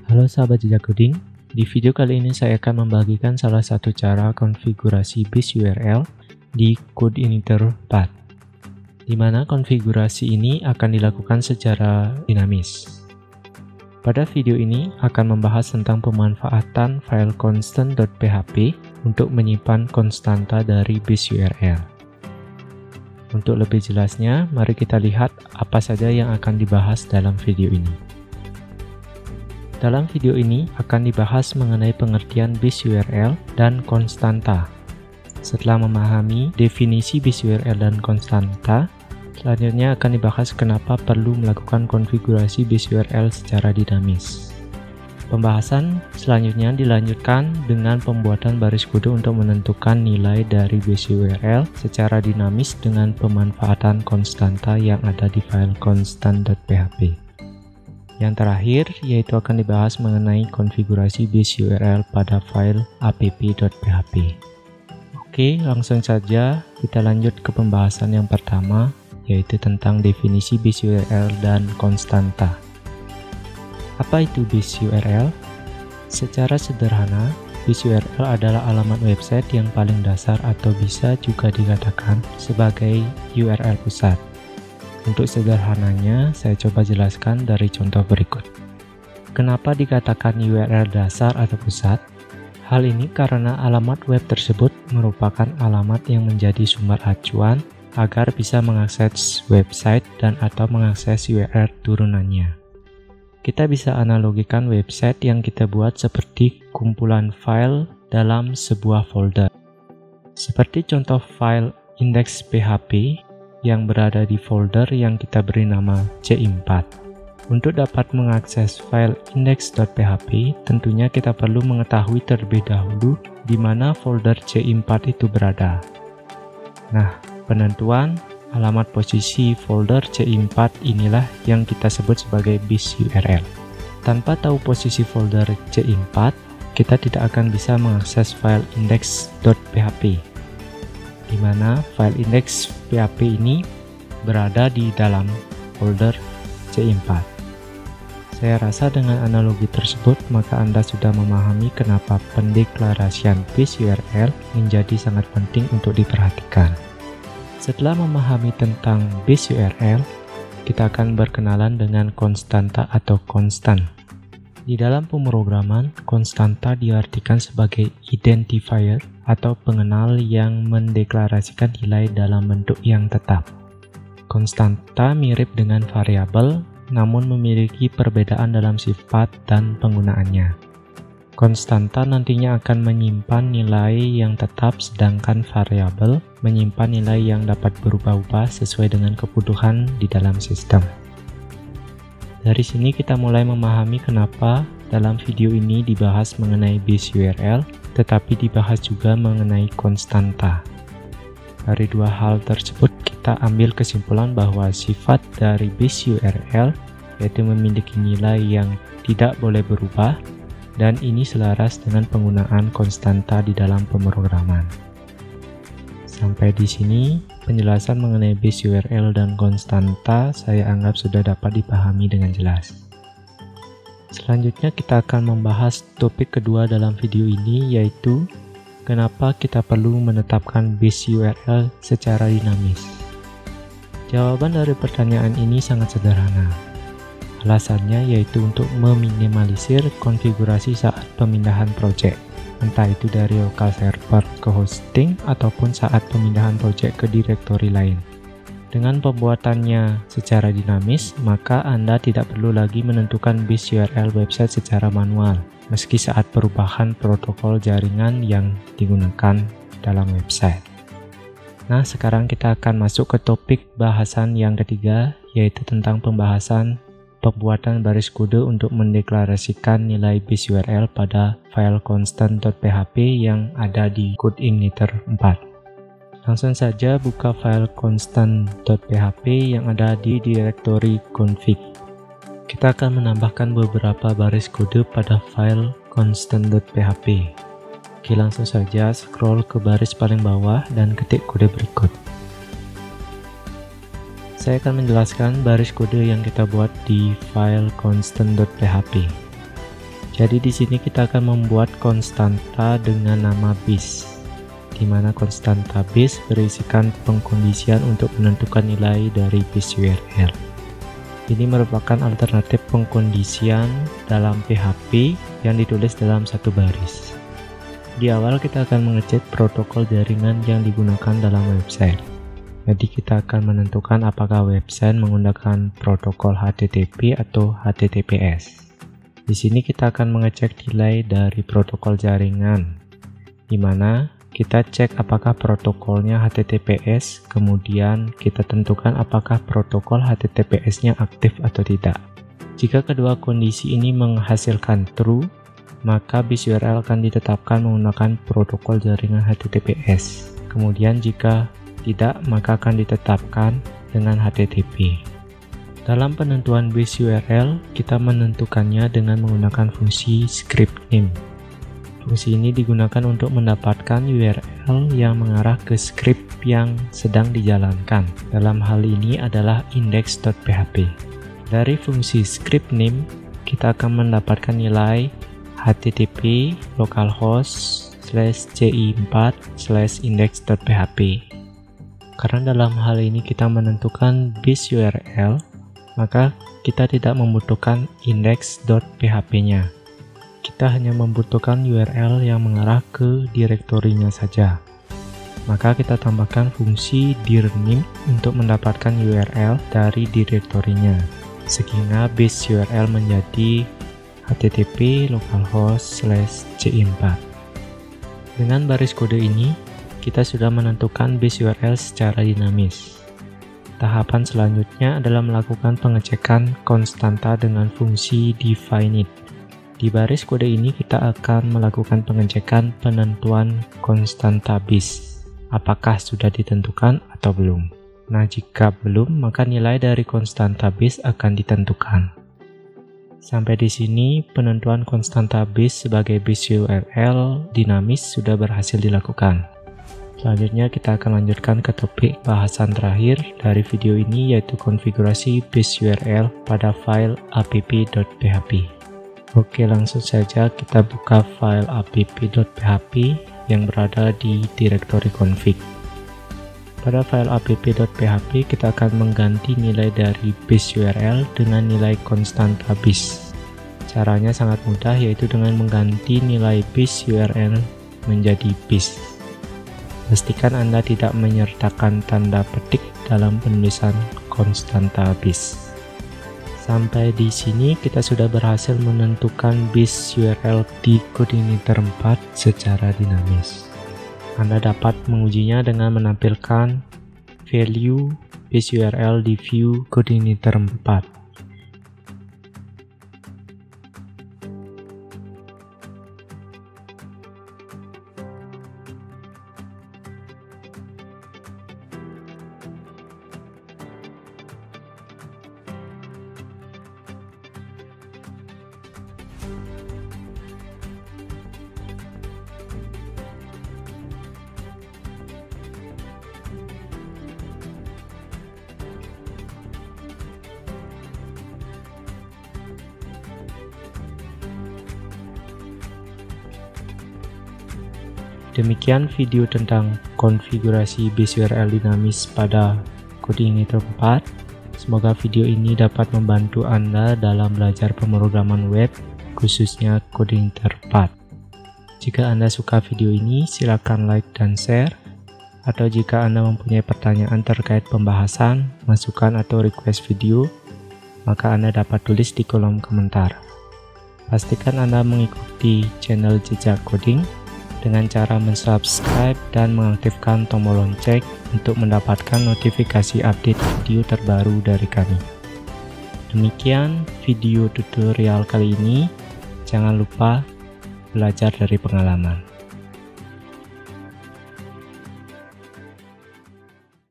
Halo sahabat jejak coding, di video kali ini saya akan membagikan salah satu cara konfigurasi base URL di CodeIgniter 4, di mana konfigurasi ini akan dilakukan secara dinamis. Pada video ini akan membahas tentang pemanfaatan file constant.php untuk menyimpan konstanta dari base URL. Untuk lebih jelasnya, mari kita lihat apa saja yang akan dibahas dalam video ini. Dalam video ini akan dibahas mengenai pengertian base URL dan konstanta. Setelah memahami definisi base URL dan konstanta, selanjutnya akan dibahas kenapa perlu melakukan konfigurasi base URL secara dinamis. Pembahasan selanjutnya dilanjutkan dengan pembuatan baris kode untuk menentukan nilai dari base URL secara dinamis dengan pemanfaatan konstanta yang ada di file constant.php. Yang terakhir, yaitu akan dibahas mengenai konfigurasi base URL pada file app.php. Oke, langsung saja kita lanjut ke pembahasan yang pertama, yaitu tentang definisi base URL dan konstanta. Apa itu base URL? Secara sederhana, base URL adalah alamat website yang paling dasar atau bisa juga dikatakan sebagai URL pusat. Untuk sederhananya, saya coba jelaskan dari contoh berikut. Kenapa dikatakan URL dasar atau pusat? Hal ini karena alamat web tersebut merupakan alamat yang menjadi sumber acuan agar bisa mengakses website dan atau mengakses URL turunannya. Kita bisa analogikan website yang kita buat seperti kumpulan file dalam sebuah folder. Seperti contoh file index.php yang berada di folder yang kita beri nama C4. Untuk dapat mengakses file index.php, tentunya kita perlu mengetahui terlebih dahulu di mana folder C4 itu berada. Nah, penentuan alamat posisi folder C4 inilah yang kita sebut sebagai base URL. Tanpa tahu posisi folder C4, kita tidak akan bisa mengakses file index.php. di mana file index.php ini berada di dalam folder C4. Saya rasa dengan analogi tersebut, maka Anda sudah memahami kenapa pendeklarasian base URL menjadi sangat penting untuk diperhatikan. Setelah memahami tentang base URL, kita akan berkenalan dengan konstanta atau konstan. Di dalam pemrograman, konstanta diartikan sebagai identifier atau pengenal yang mendeklarasikan nilai dalam bentuk yang tetap. Konstanta mirip dengan variabel, namun memiliki perbedaan dalam sifat dan penggunaannya. Konstanta nantinya akan menyimpan nilai yang tetap, sedangkan variabel menyimpan nilai yang dapat berubah-ubah sesuai dengan kebutuhan di dalam sistem. Dari sini kita mulai memahami kenapa dalam video ini dibahas mengenai base URL, tetapi dibahas juga mengenai konstanta. Dari dua hal tersebut kita ambil kesimpulan bahwa sifat dari base URL yaitu memiliki nilai yang tidak boleh berubah, dan ini selaras dengan penggunaan konstanta di dalam pemrograman. Sampai di sini, penjelasan mengenai base URL dan konstanta saya anggap sudah dapat dipahami dengan jelas. Selanjutnya kita akan membahas topik kedua dalam video ini, yaitu kenapa kita perlu menetapkan base URL secara dinamis. Jawaban dari pertanyaan ini sangat sederhana. Alasannya yaitu untuk meminimalisir konfigurasi saat pemindahan project, entah itu dari lokal server ke hosting ataupun saat pemindahan project ke direktori lain. Dengan pembuatannya secara dinamis, maka Anda tidak perlu lagi menentukan base URL website secara manual, meski saat perubahan protokol jaringan yang digunakan dalam website. Nah, sekarang kita akan masuk ke topik bahasan yang ketiga, yaitu tentang pembahasan pembuatan baris kode untuk mendeklarasikan nilai base URL pada file constant.php yang ada di CodeIgniter 4. Langsung saja buka file constant.php yang ada di direktori config. Kita akan menambahkan beberapa baris kode pada file constant.php. Oke, langsung saja scroll ke baris paling bawah dan ketik kode berikut. Saya akan menjelaskan baris kode yang kita buat di file constant.php. Jadi di sini kita akan membuat konstanta dengan nama bis, di mana konstanta bis berisikan pengkondisian untuk menentukan nilai dari bis URL. Ini merupakan alternatif pengkondisian dalam PHP yang ditulis dalam satu baris. Di awal kita akan mengecek protokol jaringan yang digunakan dalam website. Jadi kita akan menentukan apakah website menggunakan protokol HTTP atau HTTPS. Di sini kita akan mengecek nilai dari protokol jaringan, di mana kita cek apakah protokolnya HTTPS, kemudian kita tentukan apakah protokol HTTPS-nya aktif atau tidak. Jika kedua kondisi ini menghasilkan true, maka bis URL akan ditetapkan menggunakan protokol jaringan HTTPS. Kemudian jika tidak, maka akan ditetapkan dengan HTTP. Dalam penentuan bis URL, kita menentukannya dengan menggunakan fungsi script name. Fungsi ini digunakan untuk mendapatkan URL yang mengarah ke script yang sedang dijalankan. Dalam hal ini adalah index.php. Dari fungsi script name, kita akan mendapatkan nilai http localhost/ci4/index.php. Karena dalam hal ini kita menentukan bis URL, maka kita tidak membutuhkan index.php-nya. Kita hanya membutuhkan URL yang mengarah ke direktorinya saja. Maka kita tambahkan fungsi dirname untuk mendapatkan URL dari direktorinya, sehingga bis URL menjadi http localhost/ci4. Dengan baris kode ini, kita sudah menentukan bis URL secara dinamis. Tahapan selanjutnya adalah melakukan pengecekan konstanta dengan fungsi definite. Di baris kode ini kita akan melakukan pengecekan penentuan konstanta bis, apakah sudah ditentukan atau belum. Nah, jika belum, maka nilai dari konstanta bis akan ditentukan. Sampai di sini, penentuan konstanta bis sebagai bis URL dinamis sudah berhasil dilakukan. Selanjutnya kita akan lanjutkan ke topik bahasan terakhir dari video ini, yaitu konfigurasi bis URL pada file app.php. Oke, langsung saja kita buka file app.php yang berada di direktori config. Pada file app.php kita akan mengganti nilai dari bis URL dengan nilai konstanta bis. Caranya sangat mudah, yaitu dengan mengganti nilai bis URL menjadi bis. Pastikan Anda tidak menyertakan tanda petik dalam penulisan konstanta bis. Sampai di sini kita sudah berhasil menentukan bis URL di Codeinator 4 secara dinamis. Anda dapat mengujinya dengan menampilkan value bis URL di view Codeinator 4. Demikian video tentang konfigurasi bis URL dinamis pada Codeinator 4. Semoga video ini dapat membantu Anda dalam belajar pemrograman web, khususnya Codeinator 4. Jika Anda suka video ini, silakan like dan share. Atau jika Anda mempunyai pertanyaan terkait pembahasan, masukan atau request video, maka Anda dapat tulis di kolom komentar. Pastikan Anda mengikuti channel Jejak Coding dengan cara mensubscribe dan mengaktifkan tombol lonceng untuk mendapatkan notifikasi update video terbaru dari kami. Demikian video tutorial kali ini. Jangan lupa belajar dari pengalaman.